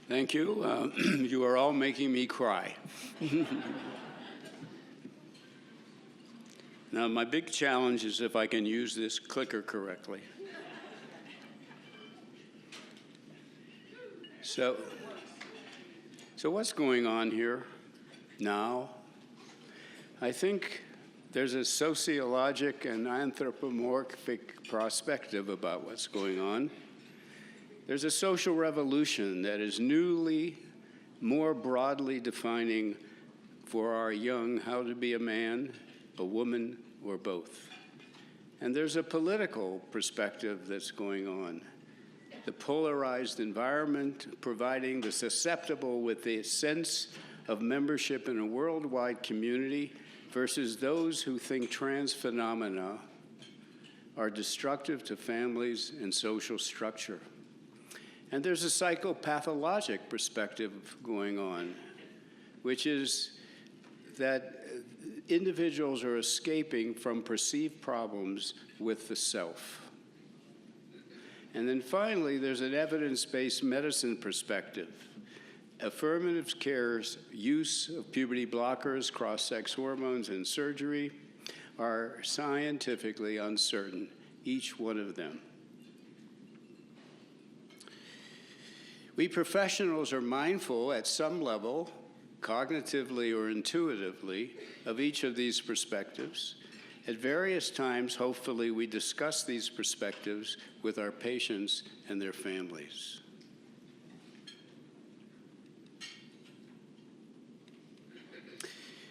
Thank you. You are all making me cry. Now, my big challenge is if I can use this clicker correctly. So what's going on here now? I think there's a sociologic and anthropomorphic perspective about what's going on. There's a social revolution that is newly, more broadly defining for our young how to be a man, a woman, or both. And there's a political perspective that's going on. The polarized environment providing the susceptible with a sense of membership in a worldwide community versus those who think trans phenomena are destructive to families and social structure. And there's a psychopathologic perspective going on, which is that individuals are escaping from perceived problems with the self. And then finally, there's an evidence-based medicine perspective. Affirmative care's use of puberty blockers, cross-sex hormones, and surgery are scientifically uncertain, each one of them. We professionals are mindful at some level, cognitively or intuitively, of each of these perspectives. At various times, hopefully, we discuss these perspectives with our patients and their families.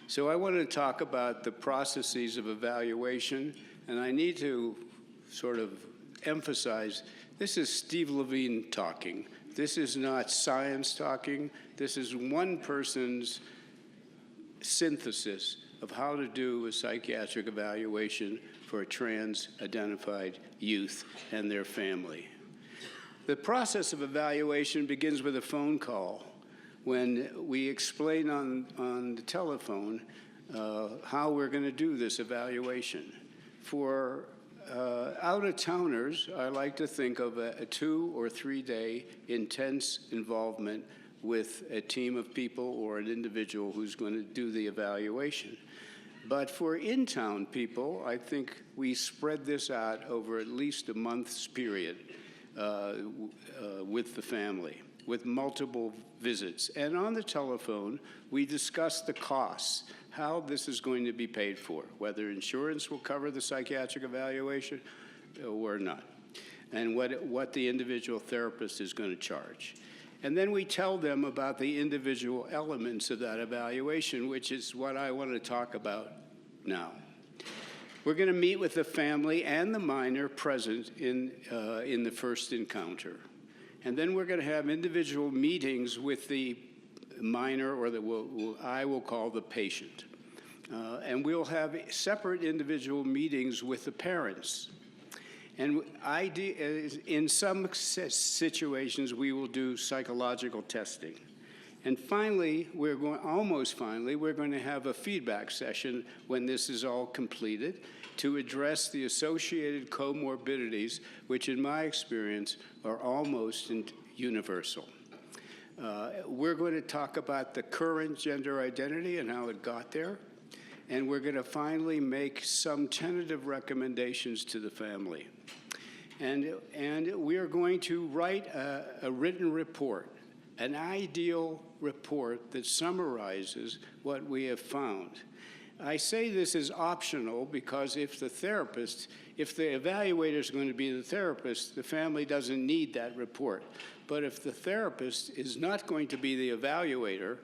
So I want to talk about the processes of evaluation, and I need to sort of emphasize, this is Steve Levine talking. This is not science talking. This is one person's synthesis of how to do a psychiatric evaluation for a trans-identified youth and their family. The process of evaluation begins with a phone call when we explain on the telephone how we're going to do this evaluation. For out-of-towners, I like to think of a 2 or 3 day intense involvement with a team of people or an individual who's going to do the evaluation. But for in-town people, I think we spread this out over at least a month's period with the family, with multiple visits. And on the telephone, we discuss the costs, how this is going to be paid for, whether insurance will cover the psychiatric evaluation or not, and what the individual therapist is going to charge. And then we tell them about the individual elements of that evaluation, which is what I want to talk about now. We're going to meet with the family and the minor present in the first encounter. And then we're going to have individual meetings with the minor, or I will call the patient. And we'll have separate individual meetings with the parents. And in some situations, we will do psychological testing. And finally, almost finally, we're going to have a feedback session when this is all completed to address the associated comorbidities, which in my experience are almost universal. We're going to talk about the current gender identity and how it got there. And we're going to finally make some tentative recommendations to the family. And we are going to write a written report, an ideal report that summarizes what we have found. I say this is optional because if the evaluator is going to be the therapist, the family doesn't need that report. But if the therapist is not going to be the evaluator,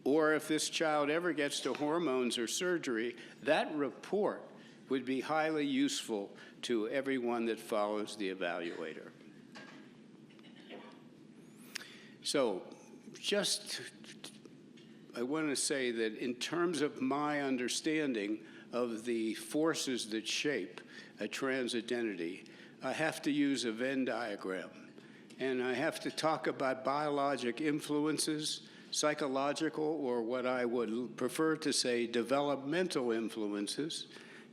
or if this child ever gets to hormones or surgery, that report would be highly useful to everyone that follows the evaluator. So I want to say that in terms of my understanding of the forces that shape a trans identity, I have to use a Venn diagram. And I have to talk about biologic influences, psychological, or what I would prefer to say, developmental influences,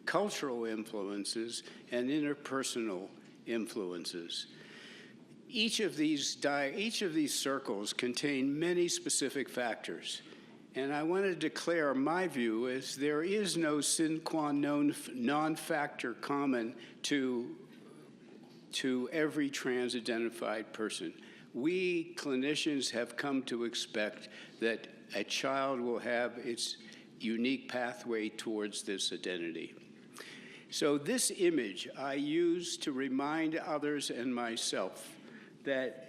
cultural influences, and interpersonal influences. Each of these circles contain many specific factors. And I want to declare my view is there is no sine qua non non-factor common to every trans-identified person. We clinicians have come to expect that a child will have its unique pathway towards this identity. So this image I use to remind others and myself that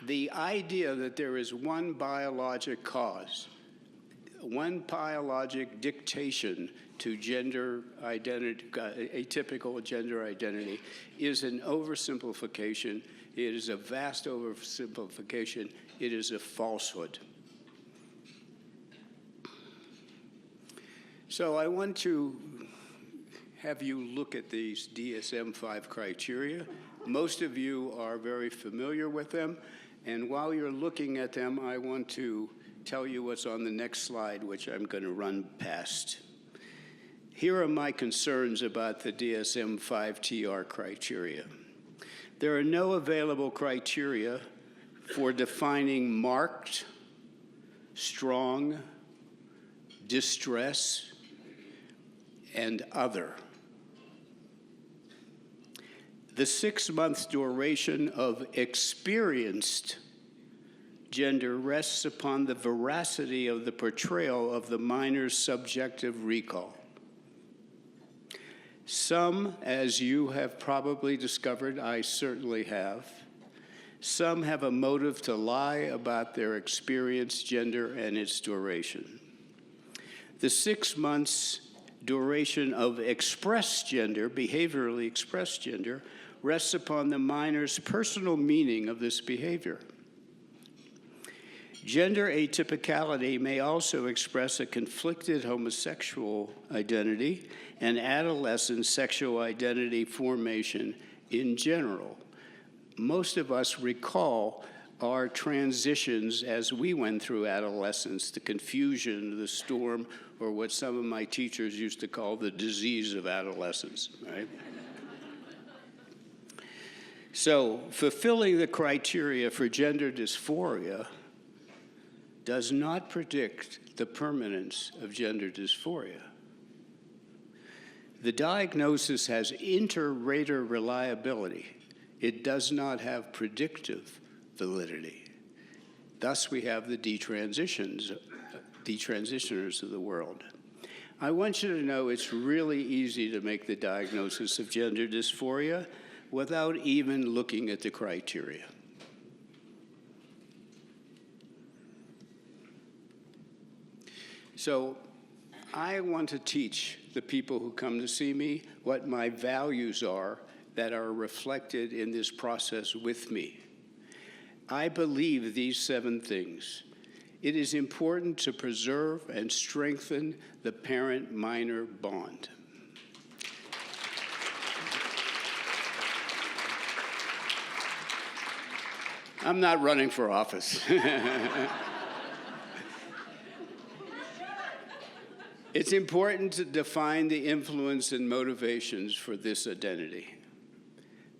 the idea that there is one biologic cause, one biologic dictation to gender identity, atypical gender identity, is an oversimplification. It is a vast oversimplification. It is a falsehood. So I want to have you look at these DSM-5 criteria. Most of you are very familiar with them. And while you're looking at them, I want to tell you what's on the next slide, which I'm going to run past. Here are my concerns about the DSM-5 TR criteria. There are no available criteria for defining marked, strong, distress, and other. The 6-month duration of experienced gender rests upon the veracity of the portrayal of the minor's subjective recall. Some, as you have probably discovered, I certainly have, some have a motive to lie about their experienced gender and its duration. The 6 months duration of expressed gender, behaviorally expressed gender, rests upon the minor's personal meaning of this behavior. Gender atypicality may also express a conflicted homosexual identity and adolescent sexual identity formation in general. Most of us recall our transitions as we went through adolescence, the confusion, the storm, or what some of my teachers used to call the disease of adolescence, right? So, fulfilling the criteria for gender dysphoria does not predict the permanence of gender dysphoria. The diagnosis has inter-rater reliability. It does not have predictive validity. Thus, we have the detransitioners of the world. I want you to know it's really easy to make the diagnosis of gender dysphoria without even looking at the criteria. So I want to teach the people who come to see me what my values are that are reflected in this process with me. I believe these 7 things. It is important to preserve and strengthen the parent-minor bond. I'm not running for office. It's important to define the influence and motivations for this identity.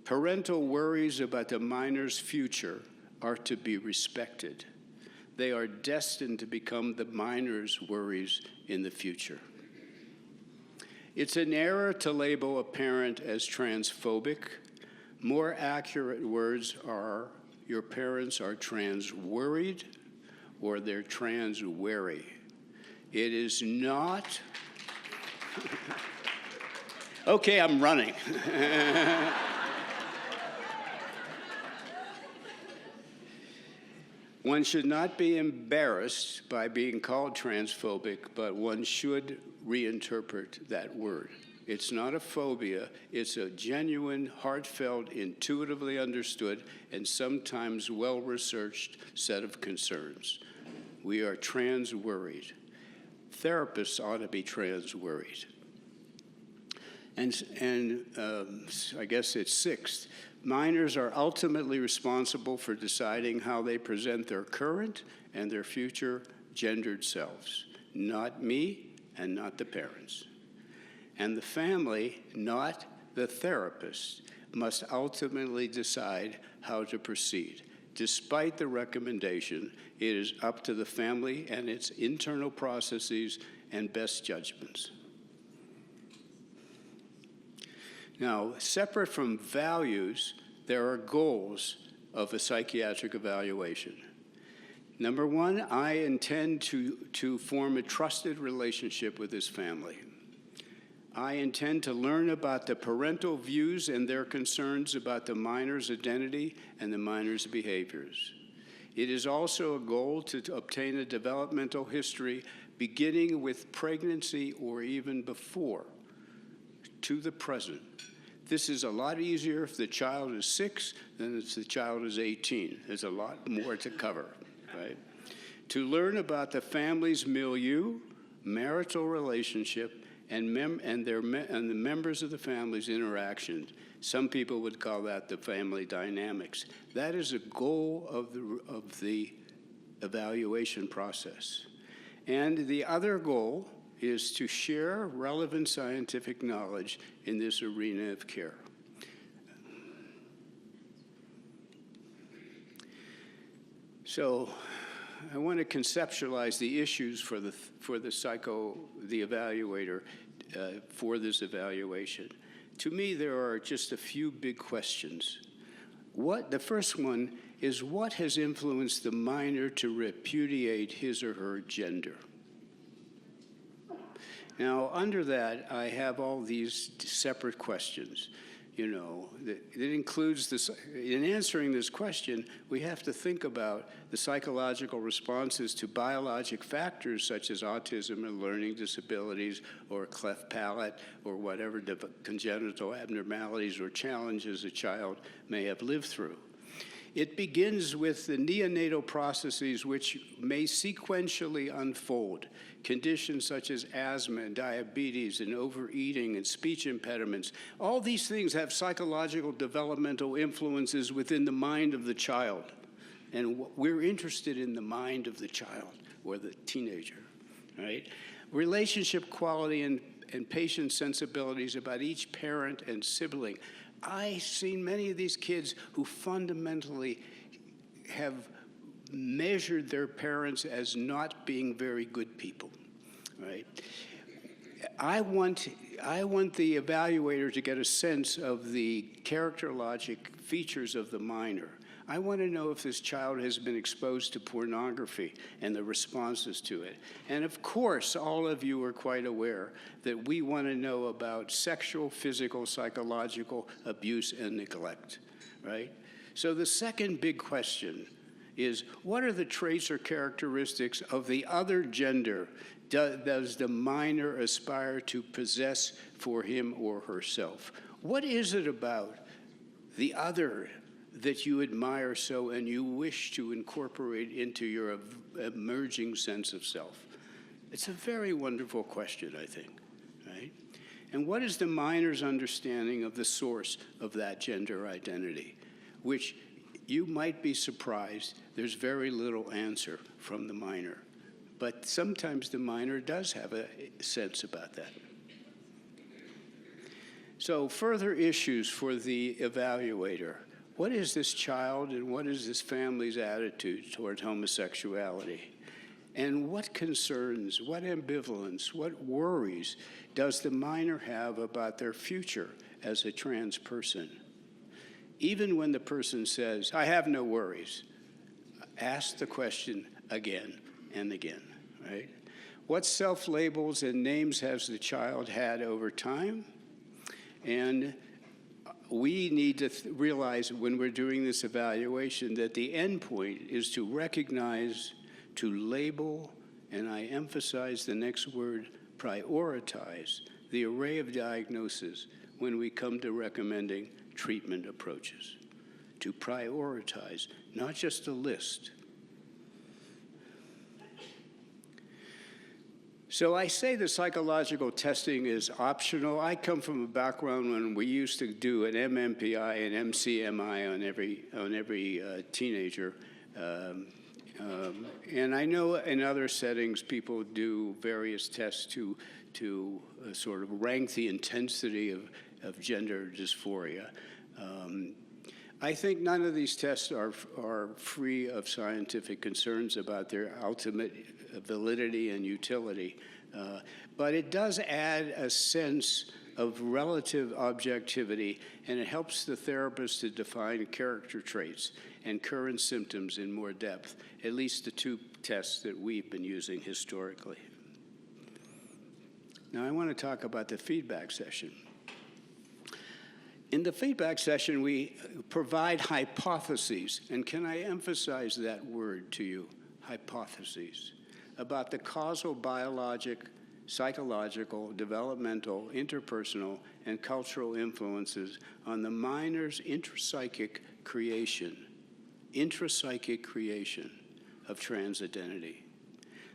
Parental worries about the minor's future are to be respected. They are destined to become the minor's worries in the future. It's an error to label a parent as transphobic. More accurate words are, your parents are trans-worried or they're trans-wary. It is not, okay, I'm running. One should not be embarrassed by being called transphobic, but one should reinterpret that word. It's not a phobia, it's a genuine, heartfelt, intuitively understood, and sometimes well-researched set of concerns. We are trans-worried. Therapists ought to be trans-worried. And I guess it's 6th. Minors are ultimately responsible for deciding how they present their current and their future gendered selves. Not me and not the parents. And the family, not the therapist. must ultimately decide how to proceed. Despite the recommendation, it is up to the family and its internal processes and best judgments. Now, separate from values, there are goals of a psychiatric evaluation. Number one, I intend to form a trusted relationship with this family. I intend to learn about the parental views and their concerns about the minor's identity and the minor's behaviors. It is also a goal to obtain a developmental history beginning with pregnancy or even before, to the present. This is a lot easier if the child is 6 than if the child is 18. There's a lot more to cover, right? To learn about the family's milieu, marital relationship, and the members of the family's interactions. Some people would call that the family dynamics. That is a goal of the evaluation process. And the other goal is to share relevant scientific knowledge in this arena of care. So I want to conceptualize the issues for the evaluator for this evaluation. To me, there are just a few big questions. The first one is, what has influenced the minor to repudiate his or her gender? Now, under that, I have all these separate questions. You know, it includes this. In answering this question, we have to think about the psychological responses to biologic factors such as autism or learning disabilities or cleft palate or whatever congenital abnormalities or challenges a child may have lived through. It begins with the neonatal processes which may sequentially unfold. Conditions such as asthma and diabetes and overeating and speech impediments. All these things have psychological developmental influences within the mind of the child. And we're interested in the mind of the child or the teenager, right? Relationship quality and patient sensibilities about each parent and sibling. I've seen many of these kids who fundamentally have measured their parents as not being very good people, right? I want the evaluator to get a sense of the characterologic features of the minor. I want to know if this child has been exposed to pornography and the responses to it. And of course, all of you are quite aware that we want to know about sexual, physical, psychological abuse and neglect, right? So the second big question is, what are the traits or characteristics of the other gender does the minor aspire to possess for him or herself? What is it about the other that you admire so and you wish to incorporate into your emerging sense of self? It's a very wonderful question, I think, right? And what is the minor's understanding of the source of that gender identity, which you might be surprised there's very little answer from the minor. But sometimes the minor does have a sense about that. So further issues for the evaluator. What is this child and what is this family's attitude toward homosexuality? And what concerns, what ambivalence, what worries does the minor have about their future as a trans person? Even when the person says, I have no worries, ask the question again and again, right? What self-labels and names has the child had over time? And we need to realize when we're doing this evaluation that the end point is to recognize, to label, and I emphasize the next word, prioritize, the array of diagnoses when we come to recommending treatment approaches. To prioritize, not just a list. So I say the psychological testing is optional. I come from a background when we used to do an MMPI and MCMI on every teenager. And I know in other settings people do various tests to sort of rank the intensity of gender dysphoria. I think none of these tests are free of scientific concerns about their ultimate validity and utility, but it does add a sense of relative objectivity, and it helps the therapist to define character traits and current symptoms in more depth, at least the two tests that we've been using historically. Now I want to talk about the feedback session. In the feedback session, we provide hypotheses, and can I emphasize that word to you, hypotheses, about the causal biologic, psychological, developmental, interpersonal, and cultural influences on the minor's intrapsychic creation of trans identity.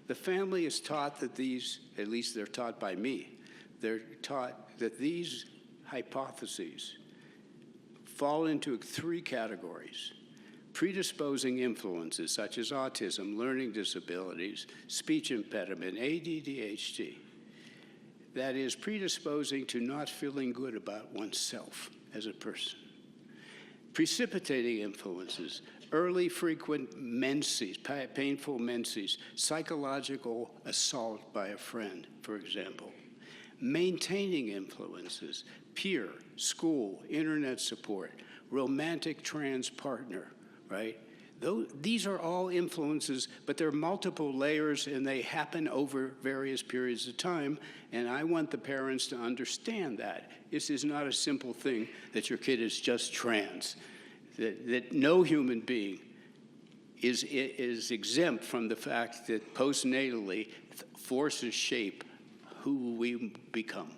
The family is taught that these, at least they're taught by me, they're taught that these hypotheses fall into three categories: predisposing influences such as autism, learning disabilities, speech impediment, ADHD. That is predisposing to not feeling good about oneself as a person. Precipitating influences, early frequent menses, painful menses, psychological assault by a friend, for example. Maintaining influences, peer, school, internet support, romantic trans partner, right? These are all influences, but there are multiple layers and they happen over various periods of time, and I want the parents to understand that. This is not a simple thing that your kid is just trans, that no human being is exempt from the fact that postnatally forces shape who we become,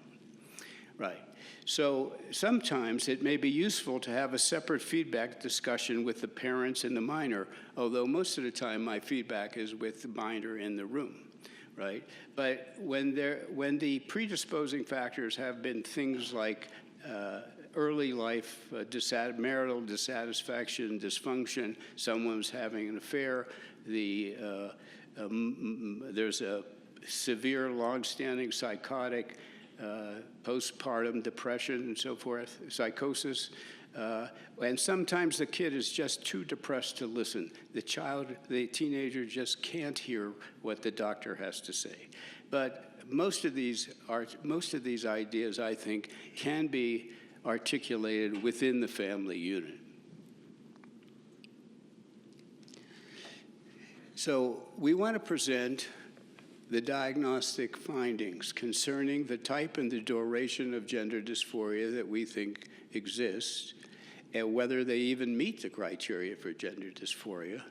right? So sometimes it may be useful to have a separate feedback discussion with the parents and the minor, although most of the time my feedback is with the minor in the room, right? But when the predisposing factors have been things like early life marital dissatisfaction, dysfunction, someone's having an affair, there's a severe, long-standing psychotic postpartum depression and so forth, psychosis, and sometimes the kid is just too depressed to listen. The teenager just can't hear what the doctor has to say. But most of these ideas, I think, can be articulated within the family unit. So we want to present the diagnostic findings concerning the type and the duration of gender dysphoria that we think exists, and whether they even meet the criteria for gender dysphoria.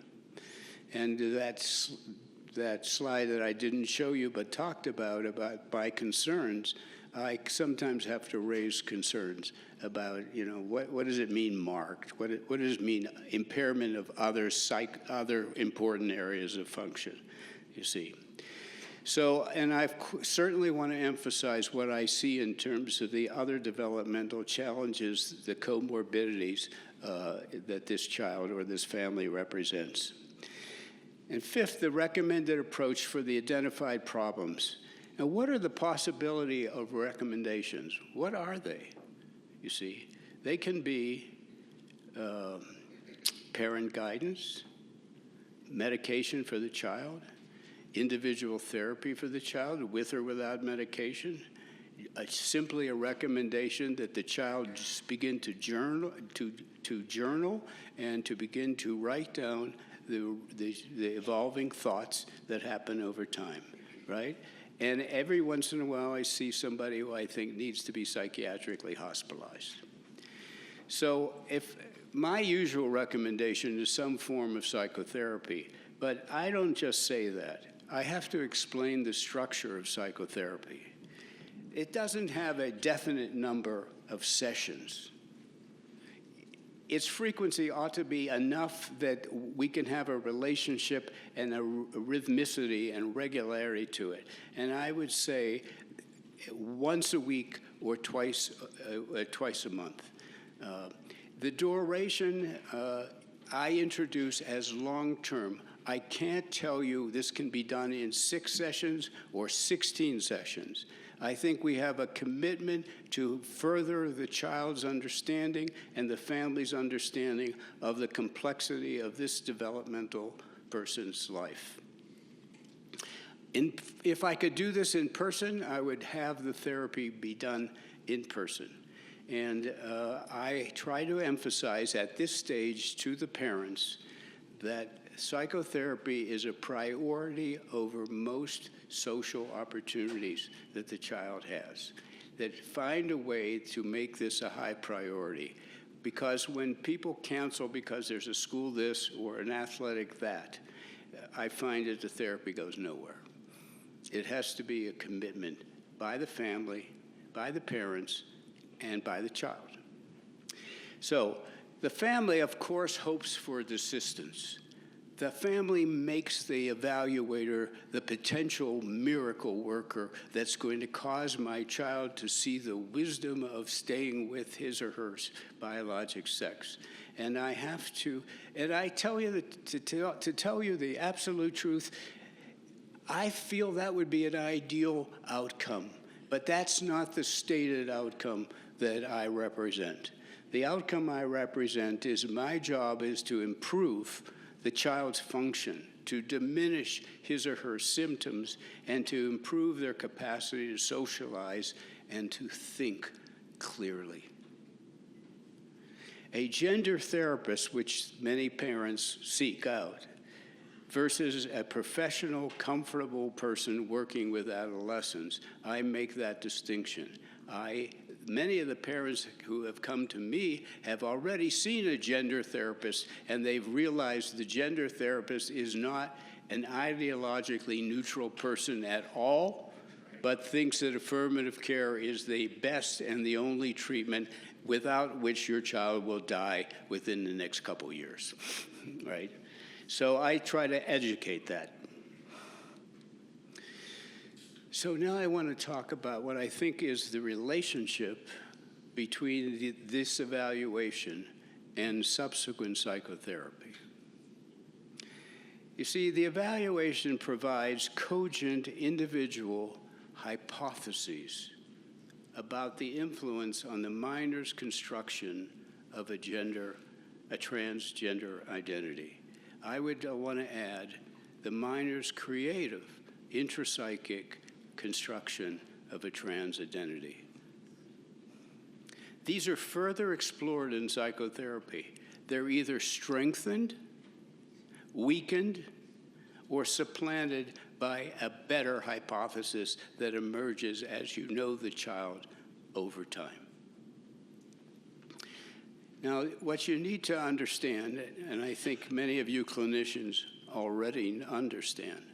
And that slide that I didn't show you but talked about my concerns, I sometimes have to raise concerns about, what does it mean marked? What does it mean impairment of other important areas of function, you see? So, and I certainly want to emphasize what I see in terms of the other developmental challenges, the comorbidities that this child or this family represents. And fifth, the recommended approach for the identified problems. Now, what are the possibility of recommendations? What are they? You see, they can be parent guidance, medication for the child, individual therapy for the child with or without medication, simply a recommendation that the child just begin to journal and to begin to write down the evolving thoughts that happen over time, right? And every once in a while I see somebody who I think needs to be psychiatrically hospitalized. So if my usual recommendation is some form of psychotherapy, but I don't just say that. I have to explain the structure of psychotherapy. It doesn't have a definite number of sessions. Its frequency ought to be enough that we can have a relationship and a rhythmicity and regularity to it. And I would say once a week or twice a month. The duration I introduce as long-term. I can't tell you this can be done in 6 sessions or 16 sessions. I think we have a commitment to further the child's understanding and the family's understanding of the complexity of this developmental person's life. If I could do this in person, I would have the therapy be done in person. And I try to emphasize at this stage to the parents that psychotherapy is a priority over most social opportunities that the child has. That find a way to make this a high priority. Because when people cancel because there's a school this or an athletic that, I find that the therapy goes nowhere. It has to be a commitment by the family, by the parents, and by the child. So the family, of course, hopes for assistance. The family makes the evaluator the potential miracle worker that's going to cause my child to see the wisdom of staying with his or her biologic sex. And I have to, and I tell you that to tell you the absolute truth, I feel that would be an ideal outcome, but that's not the stated outcome that I represent. The outcome I represent is my job is to improve the child's function, to diminish his or her symptoms, and to improve their capacity to socialize and to think clearly. A gender therapist, which many parents seek out, versus a professional, comfortable person working with adolescents, I make that distinction. Many of the parents who have come to me have already seen a gender therapist, and they've realized the gender therapist is not an ideologically neutral person at all, but thinks that affirmative care is the best and the only treatment without which your child will die within the next couple years, right? So I try to educate that. So now I want to talk about what I think is the relationship between this evaluation and subsequent psychotherapy. You see, the evaluation provides cogent individual hypotheses about the influence on the minor's construction of a transgender identity. I would want to add the minor's creative, intrapsychic construction of a trans identity. These are further explored in psychotherapy. They're either strengthened, weakened, or supplanted by a better hypothesis that emerges as you know the child over time. Now, what you need to understand, and I think many of you clinicians already understand,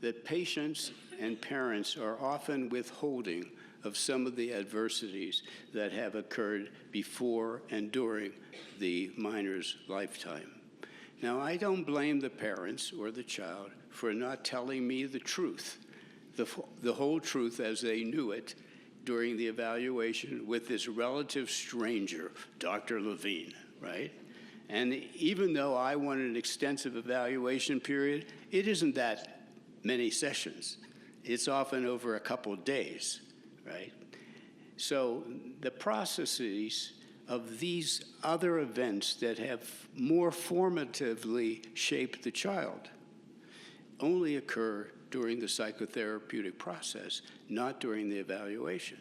that patients and parents are often withholding of some of the adversities that have occurred before and during the minor's lifetime. Now, I don't blame the parents or the child for not telling me the truth, the whole truth as they knew it during the evaluation with this relative stranger, Dr. Levine, right? And even though I want an extensive evaluation period, it isn't that many sessions. It's often over a couple of days, right? So the processes of these other events that have more formatively shaped the child only occur during the psychotherapeutic process, not during the evaluation,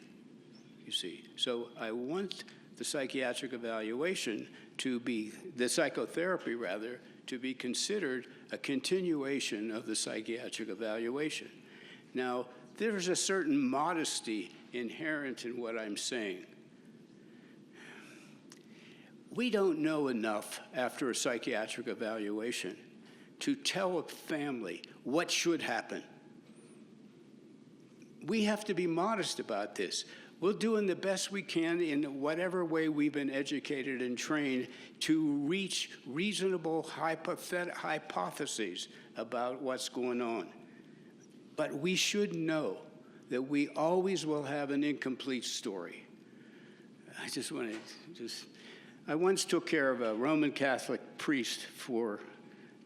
you see. So I want the psychiatric evaluation to be, the psychotherapy rather, to be considered a continuation of the psychiatric evaluation. Now, there's a certain modesty inherent in what I'm saying. We don't know enough after a psychiatric evaluation to tell a family what should happen. We have to be modest about this. We're doing the best we can in whatever way we've been educated and trained to reach reasonable hypotheses about what's going on. But we should know that we always will have an incomplete story. I once took care of a Roman Catholic priest for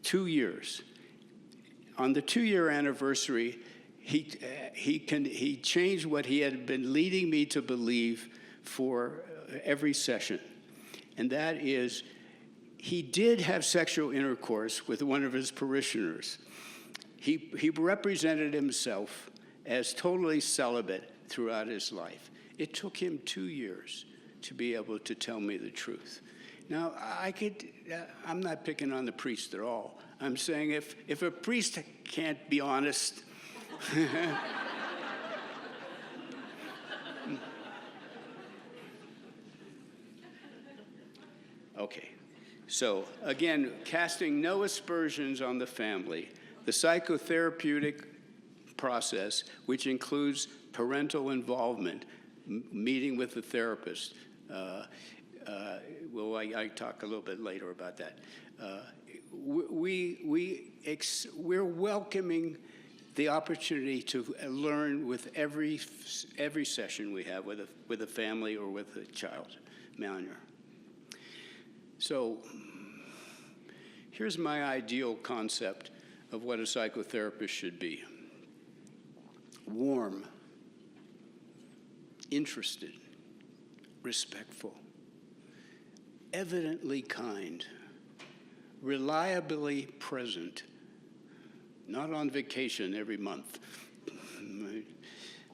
2 years. On the 2-year anniversary, he changed what he had been leading me to believe for every session. And that is, he did have sexual intercourse with one of his parishioners. He represented himself as totally celibate throughout his life. It took him 2 years to be able to tell me the truth. Now, I'm not picking on the priest at all. I'm saying if a priest can't be honest, okay. So, again, casting no aspersions on the family, the psychotherapeutic process, which includes parental involvement, meeting with the therapist. I talk a little bit later about that. We're welcoming the opportunity to learn with every session we have with a family or with a child minor. So here's my ideal concept of what a psychotherapist should be. Warm, interested, respectful, evidently kind, reliably present, not on vacation every month,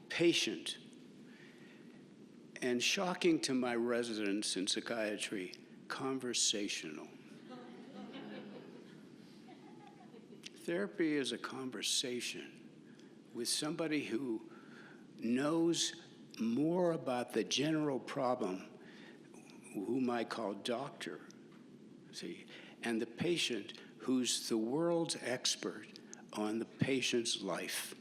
patient, and shocking to my residents in psychiatry, conversational. Therapy is a conversation with somebody who knows more about the general problem, whom I call doctor, see, and the patient who's the world's expert on the patient's life.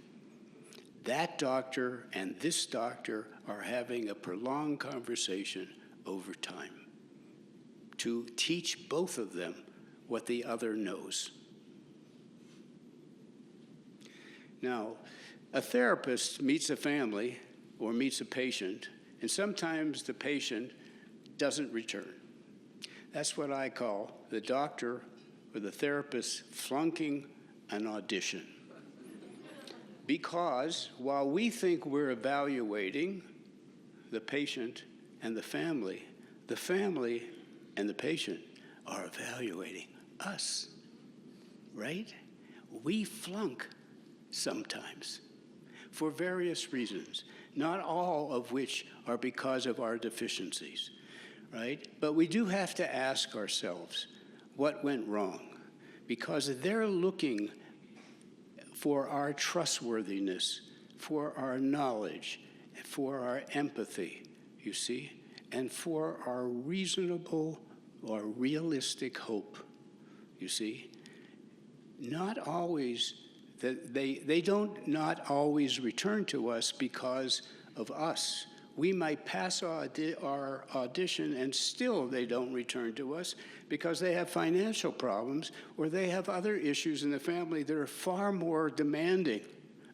That doctor and this doctor are having a prolonged conversation over time to teach both of them what the other knows. Now, a therapist meets a family or meets a patient, and sometimes the patient doesn't return. That's what I call the doctor or the therapist flunking an audition. Because while we think we're evaluating the patient and the family and the patient are evaluating us, right? We flunk sometimes for various reasons, not all of which are because of our deficiencies, right? But we do have to ask ourselves what went wrong, because they're looking for our trustworthiness, for our knowledge, for our empathy, you see, and for our reasonable or realistic hope, you see. Not always, they don't not always return to us because of us. We might pass our audition and still they don't return to us because they have financial problems or they have other issues in the family that are far more demanding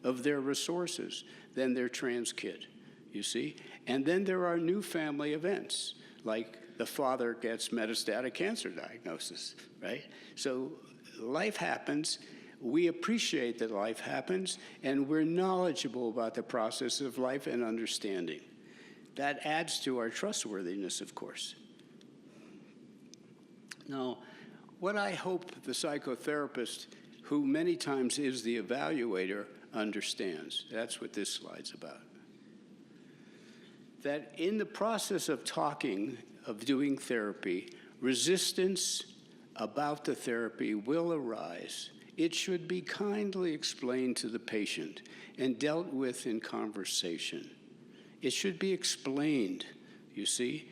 of their resources than their trans kid, you see? And then there are new family events, like the father gets metastatic cancer diagnosis, right? So life happens. We appreciate that life happens, and we're knowledgeable about the process of life and understanding. That adds to our trustworthiness, of course. Now, what I hope the psychotherapist, who many times is the evaluator, understands, that's what this slide's about. That in the process of talking, of doing therapy, resistance about the therapy will arise. It should be kindly explained to the patient and dealt with in conversation. It should be explained, you see.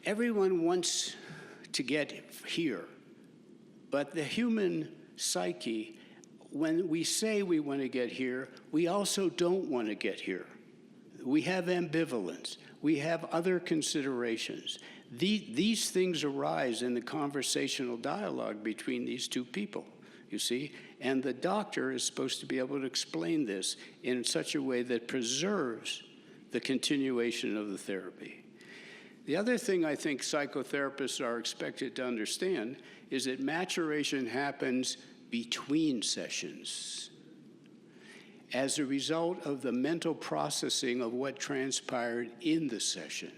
Everyone wants to get here, but the human psyche, when we say we want to get here, we also don't want to get here. We have ambivalence. We have other considerations. These things arise in the conversational dialogue between these two people, you see, and the doctor is supposed to be able to explain this in such a way that preserves the continuation of the therapy. The other thing I think psychotherapists are expected to understand is that maturation happens between sessions as a result of the mental processing of what transpired in the session.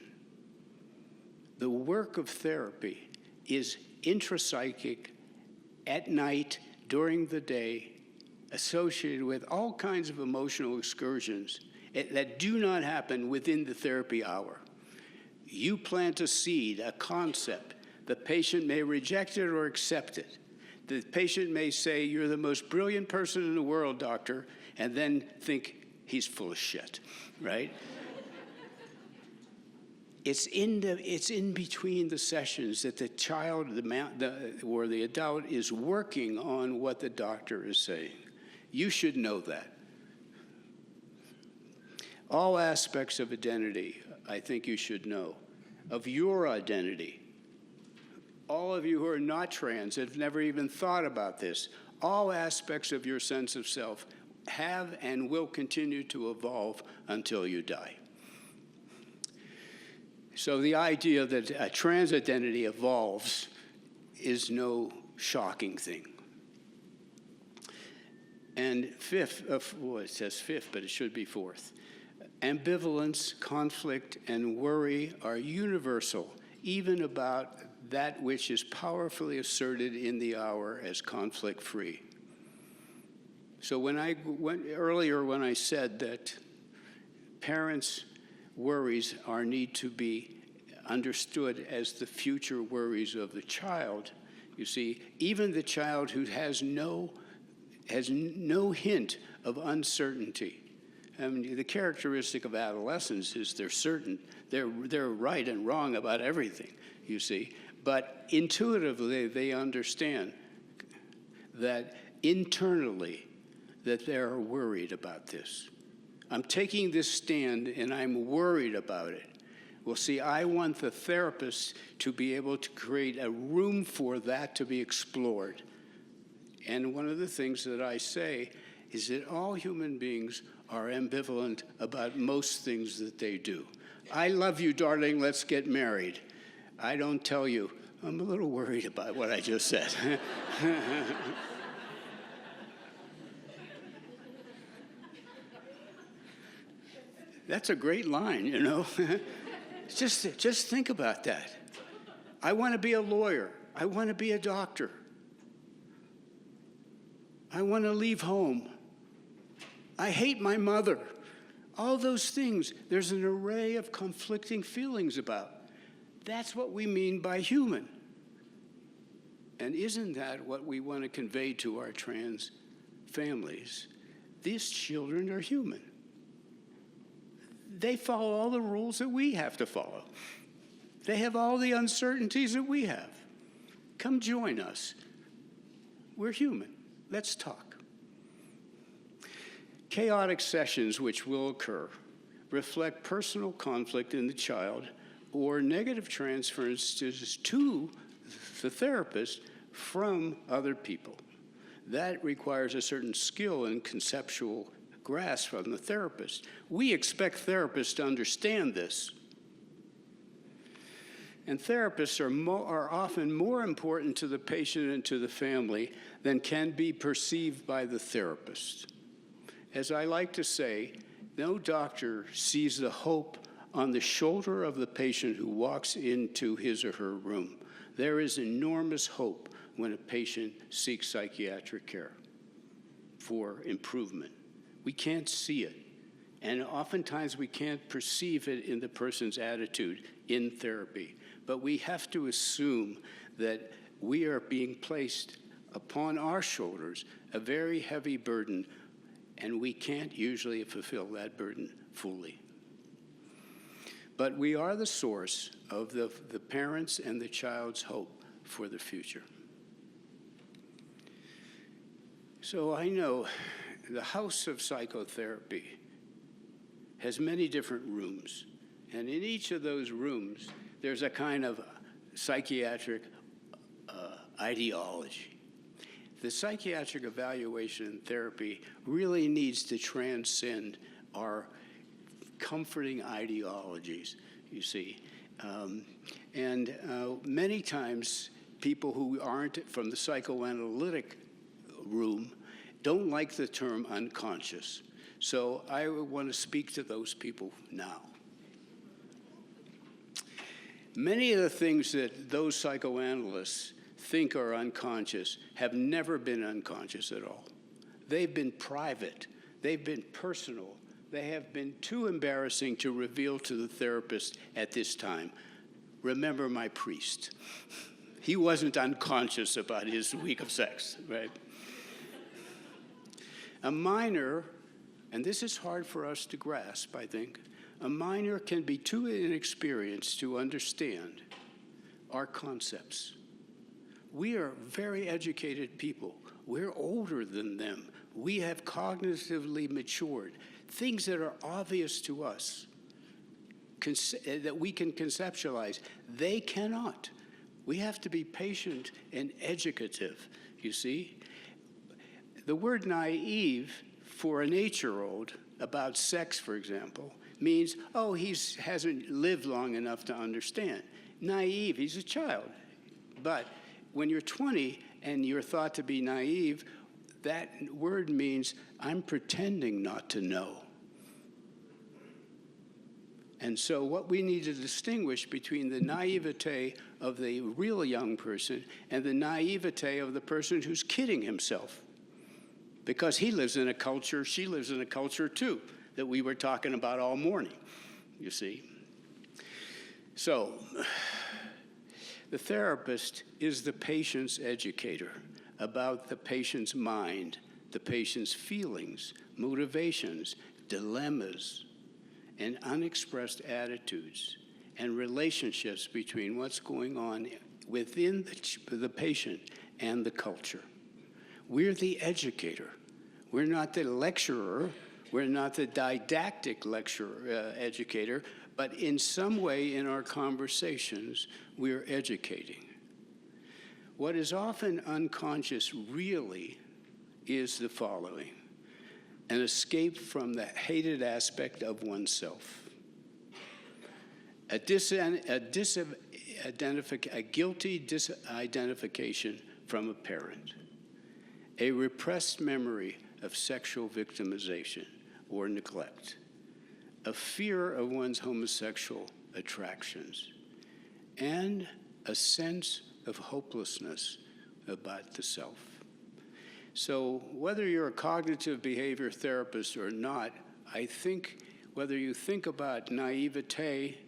The work of therapy is intrapsychic at night, during the day, associated with all kinds of emotional excursions that do not happen within the therapy hour. You plant a seed, a concept. The patient may reject it or accept it. The patient may say, "You're the most brilliant person in the world, doctor," and then think he's full of shit, right? It's in between the sessions that the child or the adult is working on what the doctor is saying. You should know that. All aspects of identity, I think you should know. Of your identity. All of you who are not trans, have never even thought about this, all aspects of your sense of self have and will continue to evolve until you die. So the idea that a trans identity evolves is no shocking thing. And fifth, well, it says fifth, but it should be fourth. Ambivalence, conflict, and worry are universal, even about that which is powerfully asserted in the hour as conflict-free. So earlier when I said that parents' worries need to be understood as the future worries of the child, you see, even the child who has no hint of uncertainty. I mean, the characteristic of adolescence is they're certain. They're right and wrong about everything, you see. But intuitively, they understand that internally that they're worried about this. I'm taking this stand and I'm worried about it. Well, see, I want the therapist to be able to create a room for that to be explored. And one of the things that I say is that all human beings are ambivalent about most things that they do. I love you, darling, let's get married. I don't tell you, I'm a little worried about what I just said. That's a great line, you know? Just think about that. I want to be a lawyer. I want to be a doctor. I want to leave home. I hate my mother. All those things, there's an array of conflicting feelings about. That's what we mean by human. And isn't that what we want to convey to our trans families? These children are human. They follow all the rules that we have to follow. They have all the uncertainties that we have. Come join us. We're human. Let's talk. Chaotic sessions which will occur reflect personal conflict in the child or negative transferences to the therapist from other people. That requires a certain skill and conceptual grasp from the therapist. We expect therapists to understand this. And therapists are often more important to the patient and to the family than can be perceived by the therapist. As I like to say, no doctor sees the hope on the shoulder of the patient who walks into his or her room. There is enormous hope when a patient seeks psychiatric care for improvement. We can't see it, and oftentimes we can't perceive it in the person's attitude in therapy. But we have to assume that we are being placed upon our shoulders a very heavy burden, and we can't usually fulfill that burden fully. But we are the source of the parents' and the child's hope for the future. So I know the House of Psychotherapy has many different rooms, and in each of those rooms, there's a kind of psychiatric ideology. The psychiatric evaluation and therapy really needs to transcend our comforting ideologies, you see. Many times, people who aren't from the psychoanalytic room don't like the term unconscious. So I want to speak to those people now. Many of the things that those psychoanalysts think are unconscious have never been unconscious at all. They've been private. They've been personal. They have been too embarrassing to reveal to the therapist at this time. Remember my priest. He wasn't unconscious about his week of sex, right? A minor, and this is hard for us to grasp, I think, a minor can be too inexperienced to understand our concepts. We are very educated people. We're older than them. We have cognitively matured. Things that are obvious to us, that we can conceptualize, they cannot. We have to be patient and educative, you see. The word naive for an 8-year-old about sex, for example, means, oh, he hasn't lived long enough to understand. Naive, he's a child. But when you're 20 and you're thought to be naive, that word means I'm pretending not to know. And so what we need to distinguish between the naivete of the real young person and the naivete of the person who's kidding himself. Because he lives in a culture, she lives in a culture too, that we were talking about all morning, you see. So, the therapist is the patient's educator about the patient's mind, the patient's feelings, motivations, dilemmas, and unexpressed attitudes, and relationships between what's going on within the patient and the culture. We're the educator. We're not the lecturer. We're not the didactic educator, but in some way in our conversations, we're educating. What is often unconscious really is the following: an escape from the hated aspect of oneself, a guilty disidentification from a parent, a repressed memory of sexual victimization or neglect, a fear of one's homosexual attractions, and a sense of hopelessness about the self. So whether you're a cognitive behavior therapist or not, I think whether you think about naivete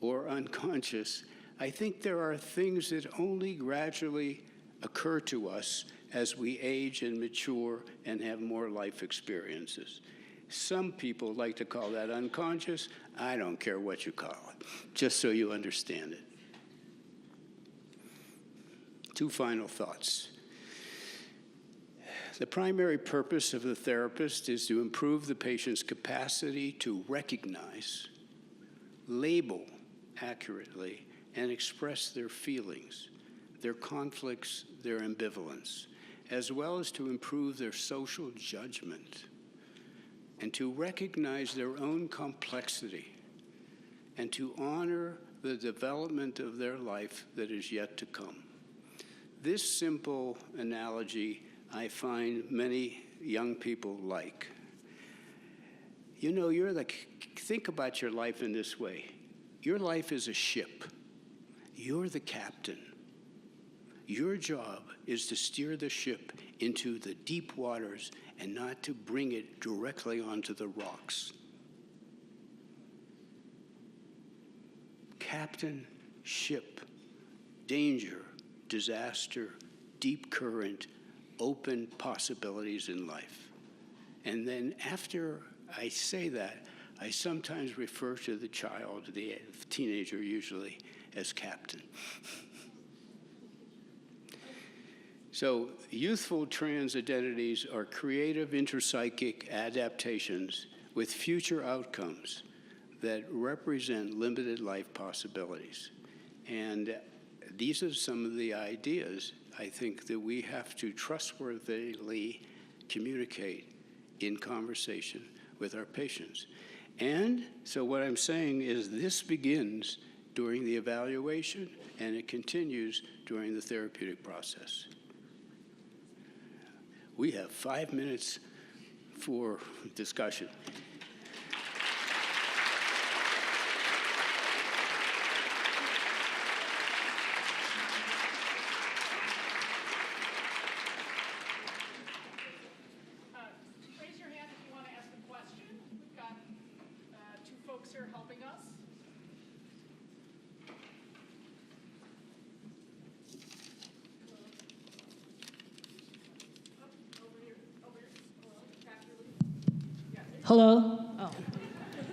or unconscious, I think there are things that only gradually occur to us as we age and mature and have more life experiences. Some people like to call that unconscious. I don't care what you call it, just so you understand it. 2 final thoughts. The primary purpose of the therapist is to improve the patient's capacity to recognize, label accurately, and express their feelings, their conflicts, their ambivalence, as well as to improve their social judgment and to recognize their own complexity and to honor the development of their life that is yet to come. This simple analogy I find many young people like. You know, think about your life in this way. Your life is a ship. You're the captain. Your job is to steer the ship into the deep waters and not to bring it directly onto the rocks. Captain, ship, danger, disaster, deep current, open possibilities in life. And then after I say that, I sometimes refer to the child, the teenager usually, as captain. So youthful trans identities are creative interpsychic adaptations with future outcomes that represent limited life possibilities. And these are some of the ideas I think that we have to trustworthily communicate in conversation with our patients. And so what I'm saying is this begins during the evaluation, and it continues during the therapeutic process. We have 5 minutes for discussion. Raise your hand if you want to ask a question. We've got two folks here helping us. Hello. Oh.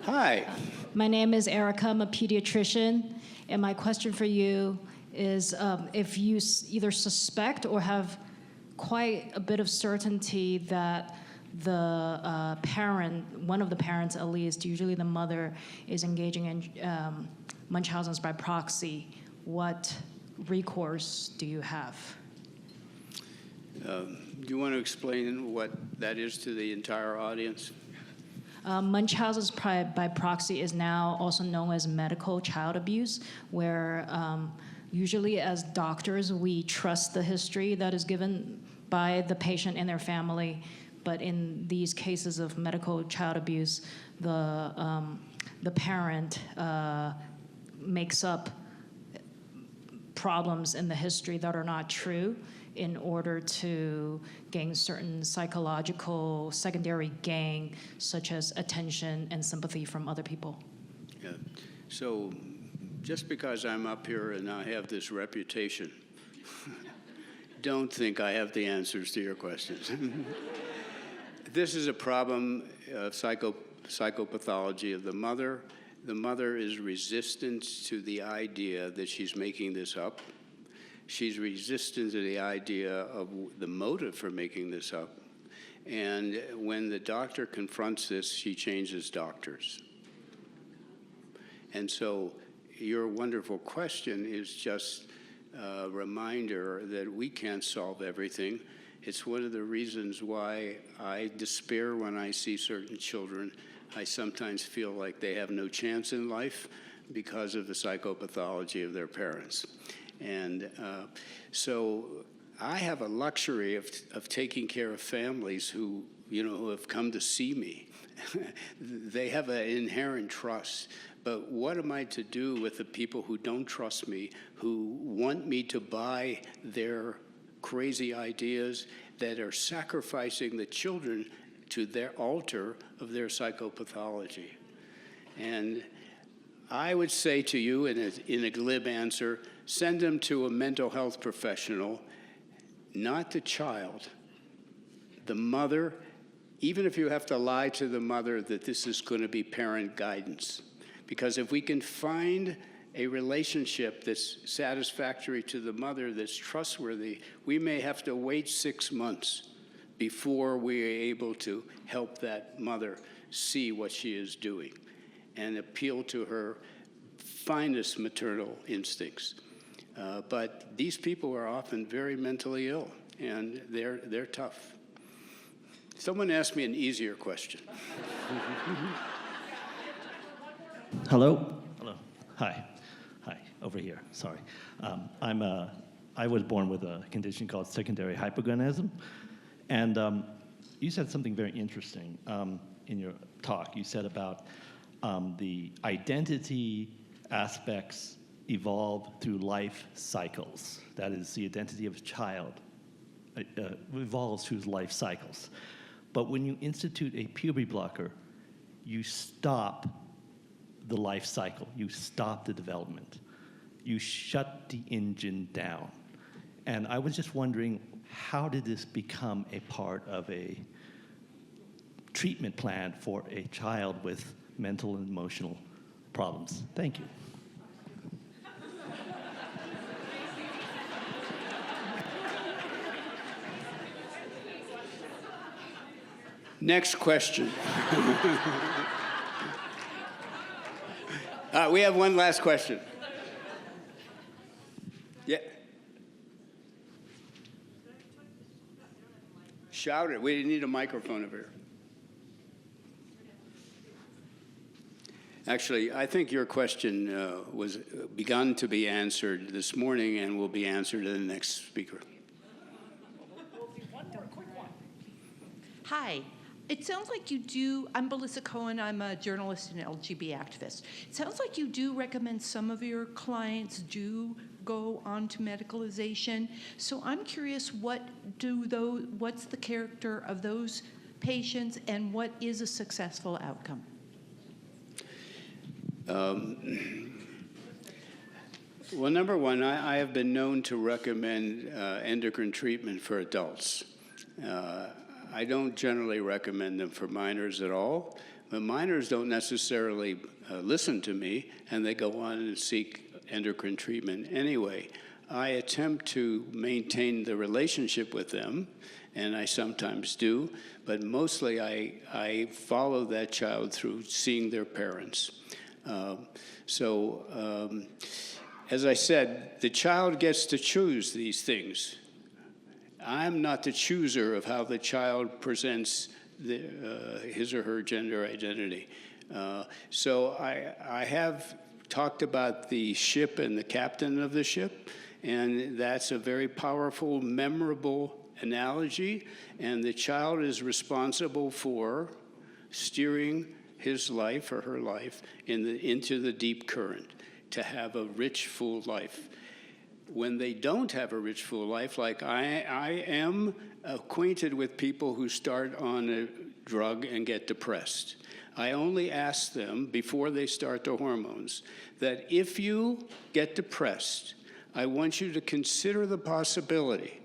Hi. My name is Erica. I'm a pediatrician. And my question for you is if you either suspect or have quite a bit of certainty that the parent, one of the parents at least, usually the mother, is engaging in Munchausen's by proxy, what recourse do you have? Do you want to explain what that is to the entire audience? Munchausen's by proxy is now also known as medical child abuse, where usually as doctors we trust the history that is given by the patient and their family, but in these cases of medical child abuse, the parent makes up problems in the history that are not true in order to gain certain psychological secondary gain, such as attention and sympathy from other people. Yeah. So just because I'm up here and I have this reputation, don't think I have the answers to your questions. This is a problem of psychopathology of the mother. The mother is resistant to the idea that she's making this up. She's resistant to the idea of the motive for making this up. And when the doctor confronts this, she changes doctors. And so your wonderful question is just a reminder that we can't solve everything. It's one of the reasons why I despair when I see certain children. I sometimes feel like they have no chance in life because of the psychopathology of their parents. And so I have a luxury of taking care of families who have come to see me. They have an inherent trust. But what am I to do with the people who don't trust me, who want me to buy their crazy ideas, that are sacrificing the children to their altar of their psychopathology? And I would say to you in a glib answer, send them to a mental health professional, not the child, the mother, even if you have to lie to the mother that this is going to be parent guidance. Because if we can find a relationship that's satisfactory to the mother, that's trustworthy, we may have to wait 6 months before we are able to help that mother see what she is doing and appeal to her finest maternal instincts. But these people are often very mentally ill, and they're tough. Someone asked me an easier question. Hello? Hello. Hi. Hi. Over here. Sorry. I was born with a condition called secondary hypogonadism. And you said something very interesting in your talk. You said about the identity aspects evolve through life cycles. That is, the identity of a child evolves through life cycles. But when you institute a puberty blocker, you stop the life cycle. You stop the development. You shut the engine down. And I was just wondering, how did this become a part of a treatment plan for a child with mental and emotional problems? Thank you. Next question. We have one last question. Yeah. Shout it. We need a microphone over here. Actually, I think your question was begun to be answered this morning and will be answered in the next speaker. We'll do one more quick one. Hi. It sounds like you do. I'm Melissa Cohen. I'm a journalist and LGBT activist. It sounds like you do recommend some of your clients do go on to medicalization. So I'm curious, what's the character of those patients and what is a successful outcome? Well, number one, I have been known to recommend endocrine treatment for adults. I don't generally recommend them for minors at all, but minors don't necessarily listen to me, and they go on and seek endocrine treatment anyway. I attempt to maintain the relationship with them, and I sometimes do, but mostly I follow that child through seeing their parents. As I said, the child gets to choose these things. I'm not the chooser of how the child presents his or her gender identity. So I have talked about the ship and the captain of the ship, and that's a very powerful, memorable analogy, and the child is responsible for steering his life or her life into the deep current to have a rich, full life. When they don't have a rich, full life, like I am acquainted with people who start on a drug and get depressed. I only ask them before they start the hormones that if you get depressed, I want you to consider the possibility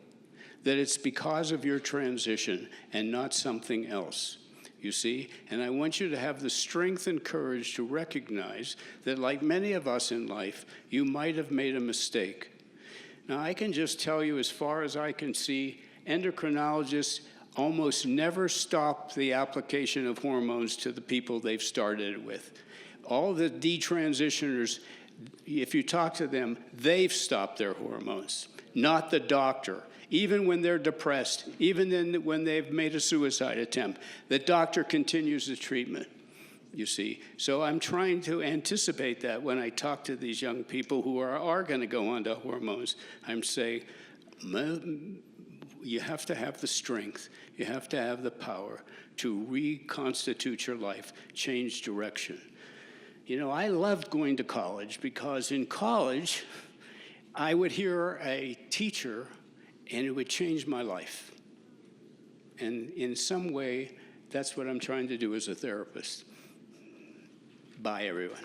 that it's because of your transition and not something else. You see? And I want you to have the strength and courage to recognize that, like many of us in life, you might have made a mistake. Now, I can just tell you, as far as I can see, endocrinologists almost never stop the application of hormones to the people they've started with. All the detransitioners, if you talk to them, they've stopped their hormones, not the doctor. Even when they're depressed, even when they've made a suicide attempt, the doctor continues the treatment, you see. So I'm trying to anticipate that when I talk to these young people who are going to go on to hormones. I'm saying, you have to have the strength, you have to have the power to reconstitute your life, change direction. You know, I loved going to college because in college, I would hear a teacher and it would change my life. And in some way, that's what I'm trying to do as a therapist. Bye, everyone.